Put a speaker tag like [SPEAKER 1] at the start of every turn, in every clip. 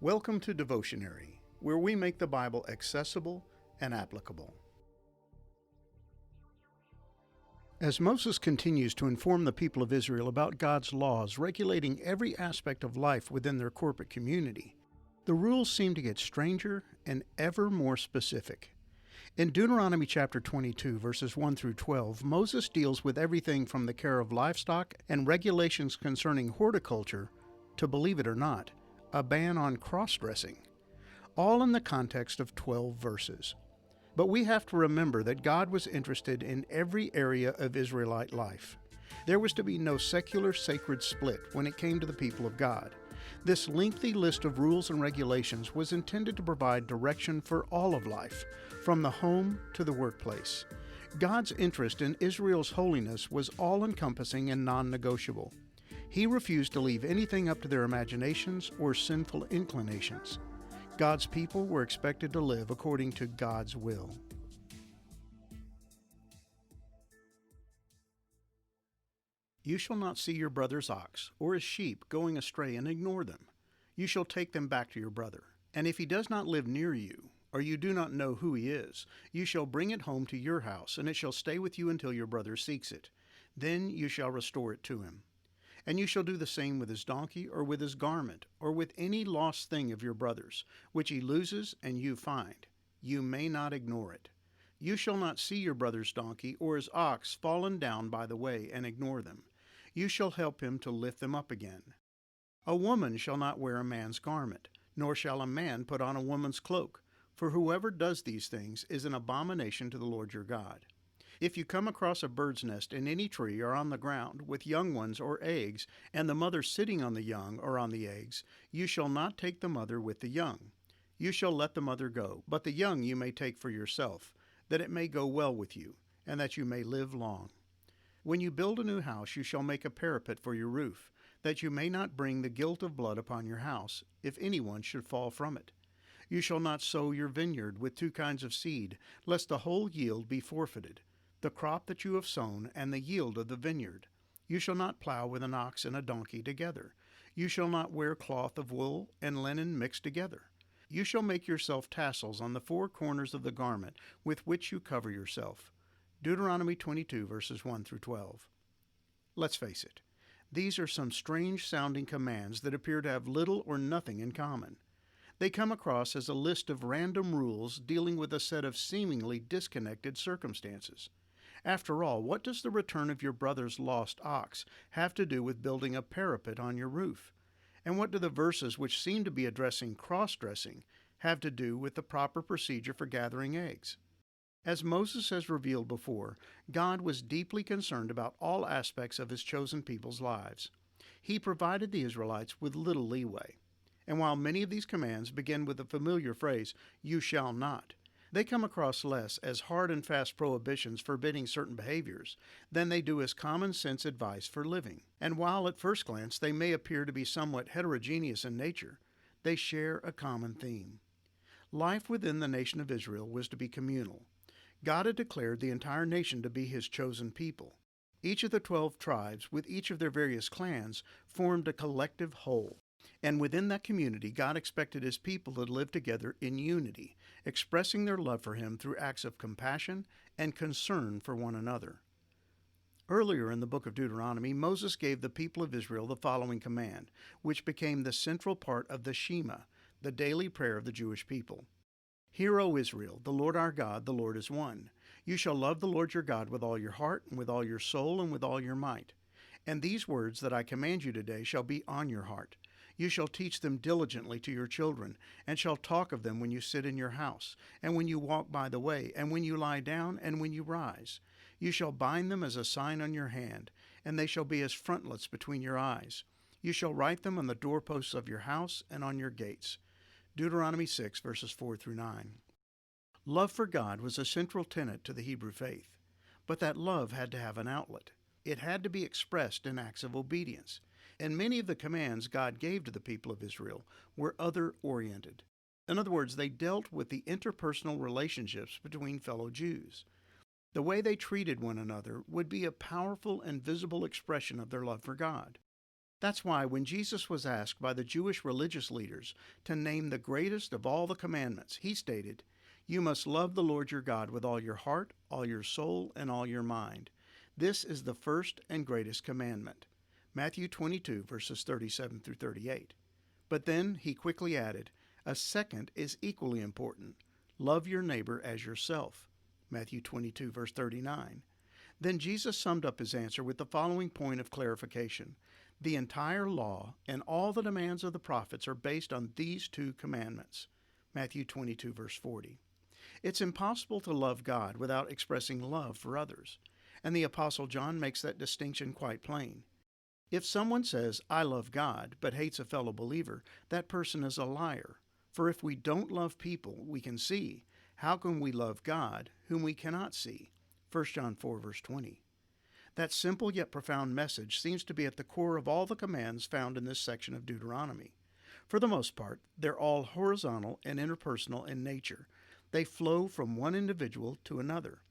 [SPEAKER 1] Welcome to Devotionary, where we make the Bible accessible and applicable. As Moses continues to inform the people of Israel about God's laws regulating every aspect of life within their corporate community, the rules seem to get stranger and ever more specific. In Deuteronomy chapter 22, verses 1 through 12, Moses deals with everything from the care of livestock and regulations concerning horticulture to, believe it or not, a ban on cross-dressing, all in the context of 12 verses. But we have to remember that God was interested in every area of Israelite life. There was to be no secular sacred split when it came to the people of God. This lengthy list of rules and regulations was intended to provide direction for all of life, from the home to the workplace. God's interest in Israel's holiness was all-encompassing and non-negotiable. He refused to leave anything up to their imaginations or sinful inclinations. God's people were expected to live according to God's will. You shall not see your brother's ox or his sheep going astray and ignore them. You shall take them back to your brother. And if he does not live near you, or you do not know who he is, you shall bring it home to your house, and it shall stay with you until your brother seeks it. Then you shall restore it to him. And you shall do the same with his donkey, or with his garment, or with any lost thing of your brother's, which he loses and you find. You may not ignore it. You shall not see your brother's donkey or his ox fallen down by the way and ignore them. You shall help him to lift them up again. A woman shall not wear a man's garment, nor shall a man put on a woman's cloak, for whoever does these things is an abomination to the Lord your God. If you come across a bird's nest in any tree or on the ground with young ones or eggs, and the mother sitting on the young or on the eggs, you shall not take the mother with the young. You shall let the mother go, but the young you may take for yourself, that it may go well with you, and that you may live long. When you build a new house, you shall make a parapet for your roof, that you may not bring the guilt of blood upon your house, if anyone should fall from it. You shall not sow your vineyard with two kinds of seed, lest the whole yield be forfeited, the crop that you have sown and the yield of the vineyard. You shall not plow with an ox and a donkey together. You shall not wear cloth of wool and linen mixed together. You shall make yourself tassels on the four corners of the garment with which you cover yourself. Deuteronomy 22, verses 1 through 12. Let's face it, these are some strange-sounding commands that appear to have little or nothing in common. They come across as a list of random rules dealing with a set of seemingly disconnected circumstances. After all, what does the return of your brother's lost ox have to do with building a parapet on your roof? And what do the verses which seem to be addressing cross-dressing have to do with the proper procedure for gathering eggs? As Moses has revealed before, God was deeply concerned about all aspects of his chosen people's lives. He provided the Israelites with little leeway. And while many of these commands begin with the familiar phrase, "you shall not," they come across less as hard and fast prohibitions forbidding certain behaviors than they do as common sense advice for living. And while at first glance they may appear to be somewhat heterogeneous in nature, they share a common theme. Life within the nation of Israel was to be communal. God had declared the entire nation to be his chosen people. Each of the 12 tribes, with each of their various clans, formed a collective whole. And within that community, God expected his people to live together in unity, expressing their love for him through acts of compassion and concern for one another. Earlier in the book of Deuteronomy, Moses gave the people of Israel the following command, which became the central part of the Shema, the daily prayer of the Jewish people. "Hear, O Israel, the Lord our God, the Lord is one. You shall love the Lord your God with all your heart, and with all your soul, and with all your might. And these words that I command you today shall be on your heart. You shall teach them diligently to your children, and shall talk of them when you sit in your house, and when you walk by the way, and when you lie down, and when you rise. You shall bind them as a sign on your hand, and they shall be as frontlets between your eyes. You shall write them on the doorposts of your house and on your gates." Deuteronomy 6, verses 4 through 9. Love for God was a central tenet to the Hebrew faith, but that love had to have an outlet. It had to be expressed in acts of obedience. And many of the commands God gave to the people of Israel were other-oriented. In other words, they dealt with the interpersonal relationships between fellow Jews. The way they treated one another would be a powerful and visible expression of their love for God. That's why when Jesus was asked by the Jewish religious leaders to name the greatest of all the commandments, he stated, "You must love the Lord your God with all your heart, all your soul, and all your mind. This is the first and greatest commandment." Matthew 22, verses 37 through 38. But then he quickly added, "A second is equally important. Love your neighbor as yourself." Matthew 22, verse 39. Then Jesus summed up his answer with the following point of clarification. The entire law and all the demands of the prophets are based on these two commandments. Matthew 22, verse 40. It's impossible to love God without expressing love for others, and the Apostle John makes that distinction quite plain. If someone says, "I love God," but hates a fellow believer, that person is a liar. For if we don't love people we can see, how can we love God, whom we cannot see? 1 John 4, verse 20. That simple yet profound message seems to be at the core of all the commands found in this section of Deuteronomy. For the most part, they're all horizontal and interpersonal in nature. They flow from one individual to another.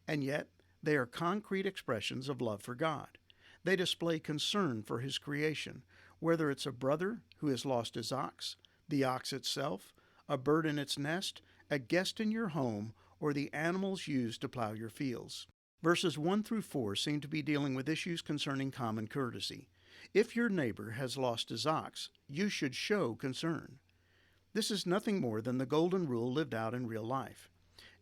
[SPEAKER 1] And yet, they are concrete expressions of love for God. They display concern for his creation, whether it's a brother who has lost his ox, the ox itself, a bird in its nest, a guest in your home, or the animals used to plow your fields. Verses 1 through 4 seem to be dealing with issues concerning common courtesy. If your neighbor has lost his ox, you should show concern. This is nothing more than the golden rule lived out in real life.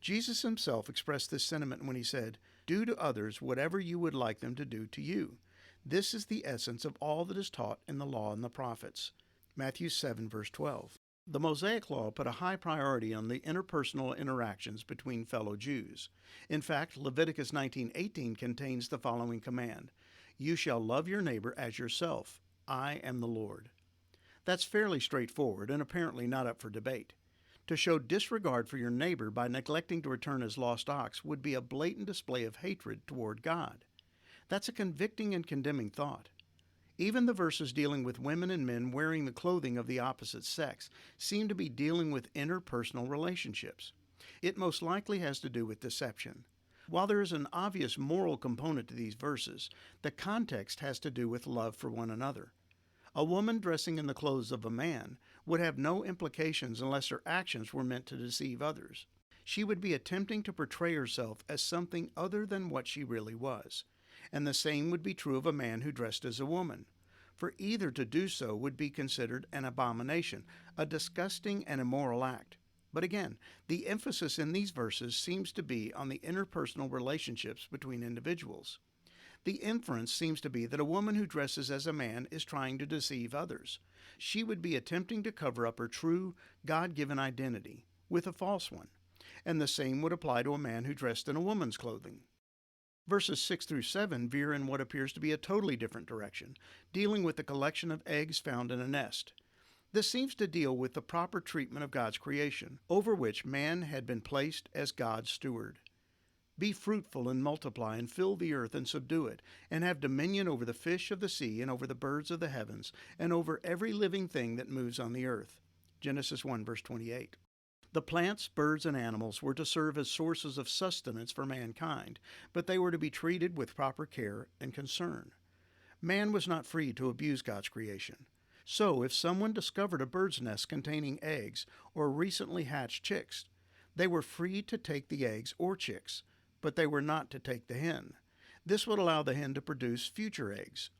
[SPEAKER 1] Jesus himself expressed this sentiment when he said, "Do to others whatever you would like them to do to you." This is the essence of all that is taught in the law and the prophets. Matthew 7, verse 12. The Mosaic Law put a high priority on the interpersonal interactions between fellow Jews. In fact, Leviticus 19:18 contains the following command, "You shall love your neighbor as yourself. I am the Lord." That's fairly straightforward and apparently not up for debate. To show disregard for your neighbor by neglecting to return his lost ox would be a blatant display of hatred toward God. That's a convicting and condemning thought. Even the verses dealing with women and men wearing the clothing of the opposite sex seem to be dealing with interpersonal relationships. It most likely has to do with deception. While there is an obvious moral component to these verses, the context has to do with love for one another. A woman dressing in the clothes of a man would have no implications unless her actions were meant to deceive others. She would be attempting to portray herself as something other than what she really was. And the same would be true of a man who dressed as a woman. For either to do so would be considered an abomination, a disgusting and immoral act. But again, the emphasis in these verses seems to be on the interpersonal relationships between individuals. The inference seems to be that a woman who dresses as a man is trying to deceive others. She would be attempting to cover up her true, God-given identity with a false one. And the same would apply to a man who dressed in a woman's clothing. Verses 6 through 7 veer in what appears to be a totally different direction, dealing with the collection of eggs found in a nest. This seems to deal with the proper treatment of God's creation, over which man had been placed as God's steward. "Be fruitful and multiply and fill the earth and subdue it, and have dominion over the fish of the sea and over the birds of the heavens and over every living thing that moves on the earth." Genesis 1, verse 28. The plants, birds, and animals were to serve as sources of sustenance for mankind, but they were to be treated with proper care and concern. Man was not free to abuse God's creation. So if someone discovered a bird's nest containing eggs or recently hatched chicks, they were free to take the eggs or chicks, but they were not to take the hen. This would allow the hen to produce future eggs.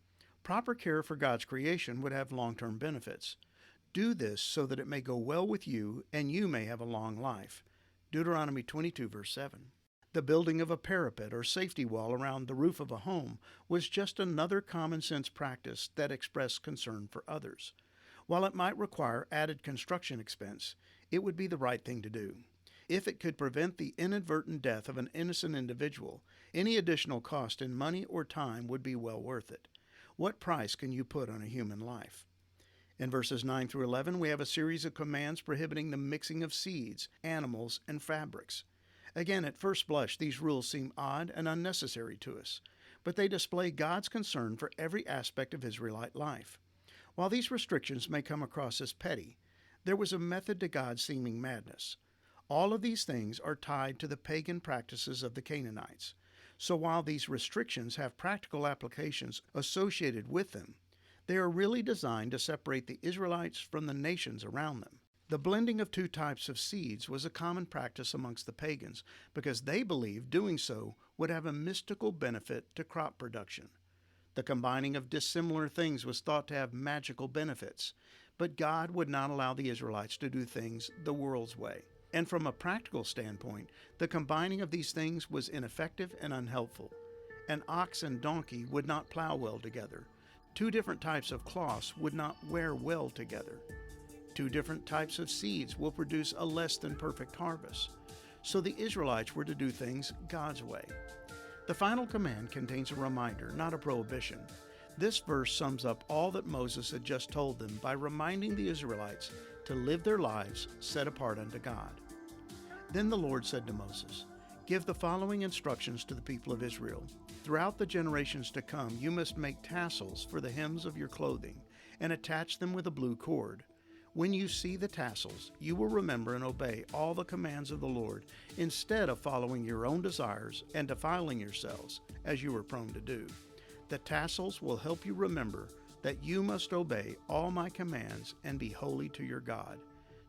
[SPEAKER 1] Proper care for God's creation would have long-term benefits. Do this so that it may go well with you and you may have a long life. Deuteronomy 22, verse 7. The building of a parapet or safety wall around the roof of a home was just another common sense practice that expressed concern for others. While it might require added construction expense, it would be the right thing to do. If it could prevent the inadvertent death of an innocent individual, any additional cost in money or time would be well worth it. What price can you put on a human life? In verses 9 through 11, we have a series of commands prohibiting the mixing of seeds, animals, and fabrics. Again, at first blush, these rules seem odd and unnecessary to us, but they display God's concern for every aspect of Israelite life. While these restrictions may come across as petty, there was a method to God's seeming madness. All of these things are tied to the pagan practices of the Canaanites. So while these restrictions have practical applications associated with them, They are really designed to separate the Israelites from the nations around them. The blending of two types of seeds was a common practice amongst the pagans because they believed doing so would have a mystical benefit to crop production. The combining of dissimilar things was thought to have magical benefits, but God would not allow the Israelites to do things the world's way. And from a practical standpoint, the combining of these things was ineffective and unhelpful. An ox and donkey would not plow well together. Two different types of cloths would not wear well together. Two different types of seeds will produce a less than perfect harvest. So the Israelites were to do things God's way. The final command contains a reminder, not a prohibition. This verse sums up all that Moses had just told them by reminding the Israelites to live their lives set apart unto God. Then the Lord said to Moses, "Give the following instructions to the people of Israel. Throughout the generations to come, you must make tassels for the hems of your clothing and attach them with a blue cord. When you see the tassels, you will remember and obey all the commands of the Lord instead of following your own desires and defiling yourselves, as you were prone to do. The tassels will help you remember that you must obey all my commands and be holy to your God."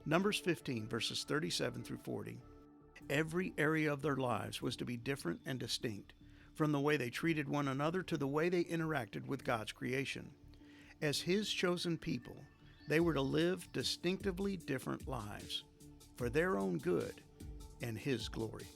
[SPEAKER 1] Numbers 15, verses 37 through 40. Every area of their lives was to be different and distinct, from the way they treated one another to the way they interacted with God's creation. As His chosen people, they were to live distinctively different lives for their own good and His glory.